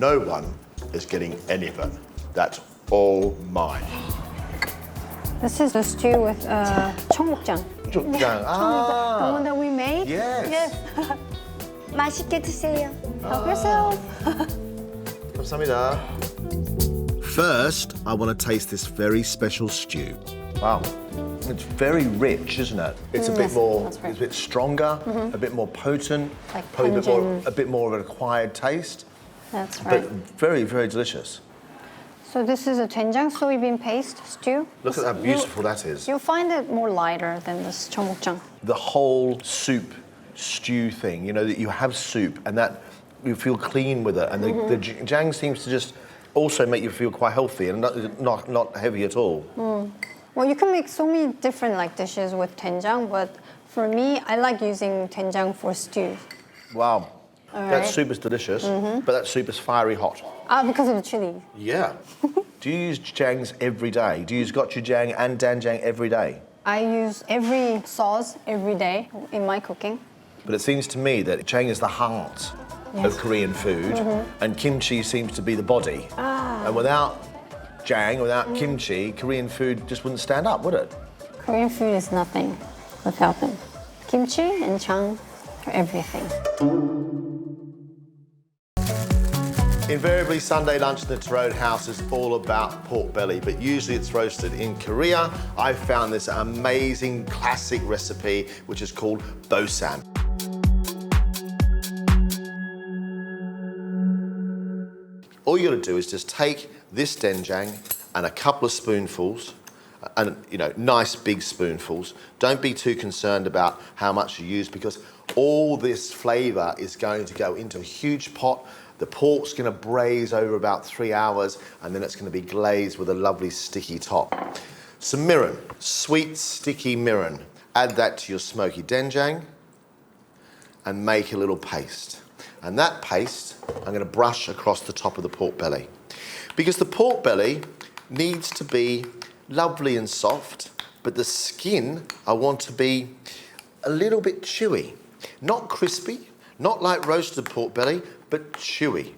No one is getting any of it. That's all mine. This is the stew with 청국장. Jang. The one that we made? Yes. Yes. 맛있게 드세요. Help yourself. 감사합니다. First, I want to taste this very special stew. Wow. It's very rich, isn't it? It's a bit Yes, more, that's right. it's a bit stronger, a bit more potent, Like probably pungent. a bit more of an acquired taste, That's but right. very, very delicious. So this is a 된장 soybean paste stew. Look at how beautiful that is. You'll find it more lighter than this 청국장. The whole soup stew thing, you know, that you have soup and that you feel clean with it, and the Jang seems to just also make you feel quite healthy and not heavy at all. Well, you can make so many different like dishes with 된장, but for me, I like using 된장 for stew. Wow. That right. soup is delicious, but that soup is fiery hot. Because of the chili. Yeah. Do you use Jangs every day? Do you use gochujang and danjang every day? I use every sauce every day in my cooking. But it seems to me that Jang is the heart of Korean food, and kimchi seems to be the body. And without Jang, without kimchi, Korean food just wouldn't stand up, would it? Korean food is nothing without them. Kimchi and Jang are everything. Invariably, Sunday lunch in the Torode house is all about pork belly, but usually it's roasted. In Korea, I found this amazing classic recipe, which is called bosam. All you got to do is just take this doenjang and a couple of spoonfuls, and nice big spoonfuls. Don't be too concerned about how much you use, because all this flavour is going to go into a huge pot. The pork's going to braise over about 3 hours, and then it's going to be glazed with a lovely sticky top. Some mirin, sweet sticky mirin. Add that to your smoky doenjang and make a little paste. And that paste I'm going to brush across the top of the pork belly, because the pork belly needs to be lovely and soft, but the skin I want to be a little bit chewy. Not crispy, not like roasted pork belly, but chewy.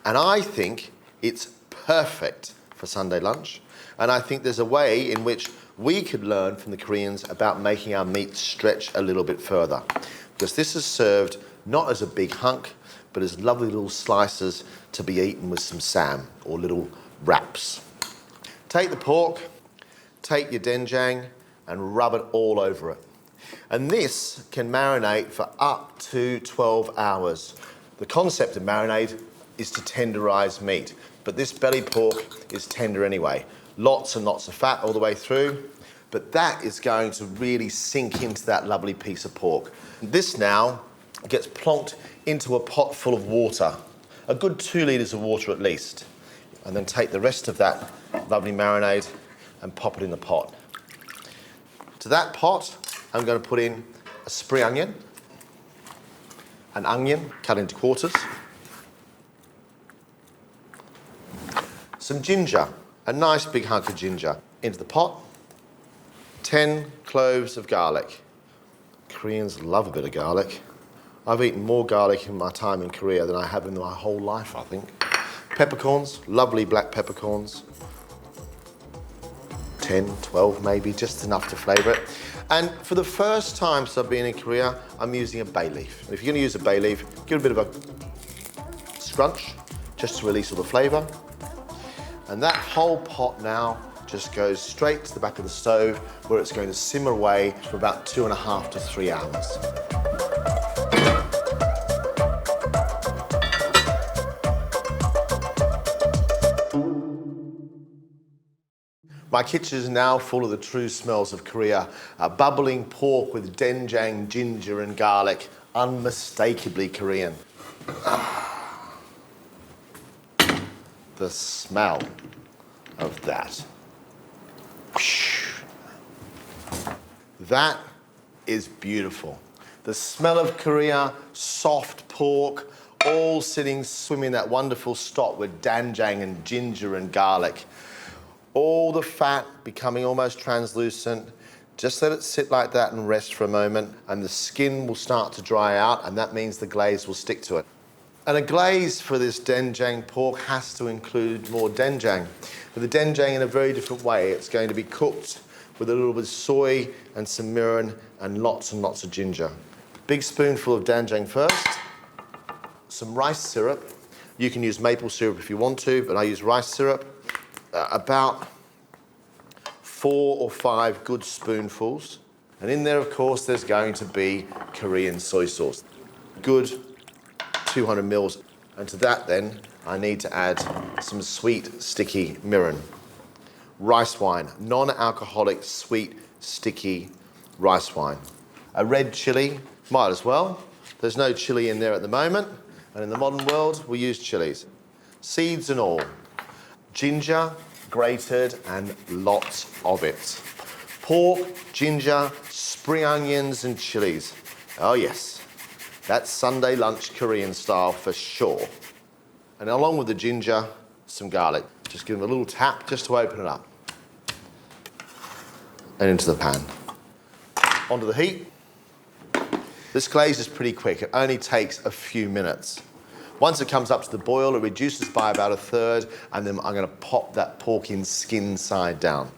And I think it's perfect for Sunday lunch. And I think there's a way in which we could learn from the Koreans about making our meat stretch a little bit further. Because this is served not as a big hunk, but as lovely little slices to be eaten with some sam or little wraps. Take the pork, take your doenjang, and rub it all over it. And this can marinate for up to 12 hours. The concept of marinade is to tenderize meat, but this belly pork is tender anyway. Lots and lots of fat all the way through, but that is going to really sink into that lovely piece of pork. This now gets plonked into a pot full of water, a good 2 litres of water at least, and then take the rest of that lovely marinade and pop it in the pot. To that pot, I'm going to put in a spring onion, an onion cut into quarters, some ginger, a nice big hunk of ginger into the pot, 10 cloves of garlic. Koreans love a bit of garlic. I've eaten more garlic in my time in Korea than I have in my whole life, I think. Peppercorns, lovely black peppercorns. 10, 12 maybe, just enough to flavour it. And for the first time since I've been in Korea, I'm using a bay leaf. And if you're going to use a bay leaf, give it a bit of a scrunch, just to release all the flavour. And that whole pot now just goes straight to the back of the stove, where it's going to simmer away for about 2.5 to 3 hours. My kitchen is now full of the true smells of Korea. Bubbling pork with doenjang, ginger and garlic. Unmistakably Korean. The smell of that. That is beautiful. The smell of Korea, soft pork, all swimming in that wonderful stock with doenjang and ginger and garlic. All the fat becoming almost translucent. Just let it sit like that and rest for a moment, and the skin will start to dry out, and that means the glaze will stick to it. And a glaze for this doenjang pork has to include more doenjang. But the doenjang in a very different way. It's going to be cooked with a little bit of soy and some mirin and lots of ginger. Big spoonful of doenjang first. Some rice syrup. You can use maple syrup if you want to, but I use rice syrup. About 4 or 5 good spoonfuls. And in there, of course, there's going to be Korean soy sauce. Good 200 mils. And to that, then, I need to add some sweet, sticky mirin. Rice wine, non-alcoholic, sweet, sticky rice wine. A red chilli, might as well. There's no chilli in there at the moment. And in the modern world, we use chilies. Seeds and all. Ginger, grated, and lots of it. Pork, ginger, spring onions, and chilies. Oh yes, that's Sunday lunch Korean style for sure. And along with the ginger, some garlic. Just give them a little tap just to open it up. And into the pan. Onto the heat. This glaze is pretty quick. It only takes a few minutes. Once it comes up to the boil, it reduces by about 1/3, and then I'm going to pop that pork in skin side down.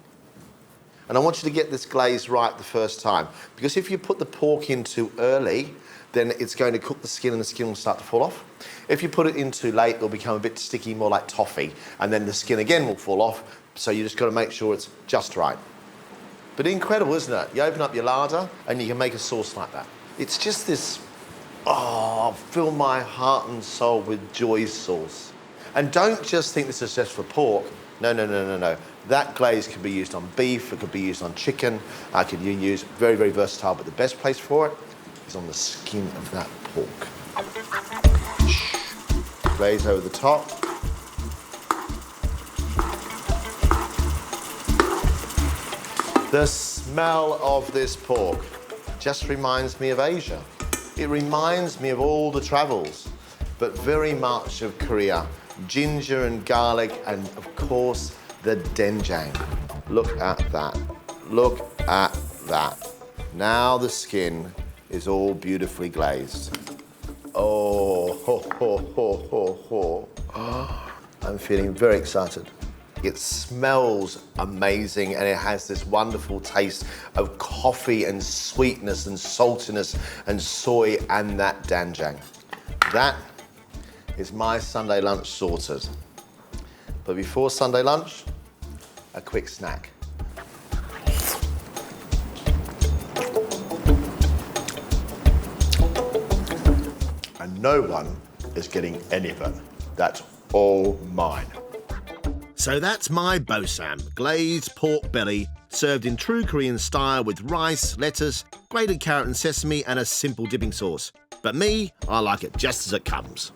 And I want you to get this glaze right the first time, because if you put the pork in too early, then it's going to cook the skin and the skin will start to fall off. If you put it in too late, it'll become a bit sticky, more like toffee, and then the skin again will fall off, so you just got to make sure it's just right. But incredible, isn't it? You open up your larder and you can make a sauce like that. It's just this, fill my heart and soul with joy sauce. And don't just think this is just for pork. No. That glaze could be used on beef, it could be used on chicken, it could be used very, very versatile, but the best place for it is on the skin of that pork. Glaze over the top. The smell of this pork just reminds me of Asia. It reminds me of all the travels, but very much of Korea. Ginger and garlic, and of course, the doenjang. Look at that. Look at that. Now the skin is all beautifully glazed. Oh, I'm feeling very excited. It smells amazing, and it has this wonderful taste of coffee and sweetness and saltiness and soy and that doenjang. That is my Sunday lunch sorted. But before Sunday lunch, a quick snack. And no one is getting any of it. That's all mine. So that's my bosam, glazed pork belly, served in true Korean style with rice, lettuce, grated carrot and sesame, and a simple dipping sauce. But me, I like it just as it comes.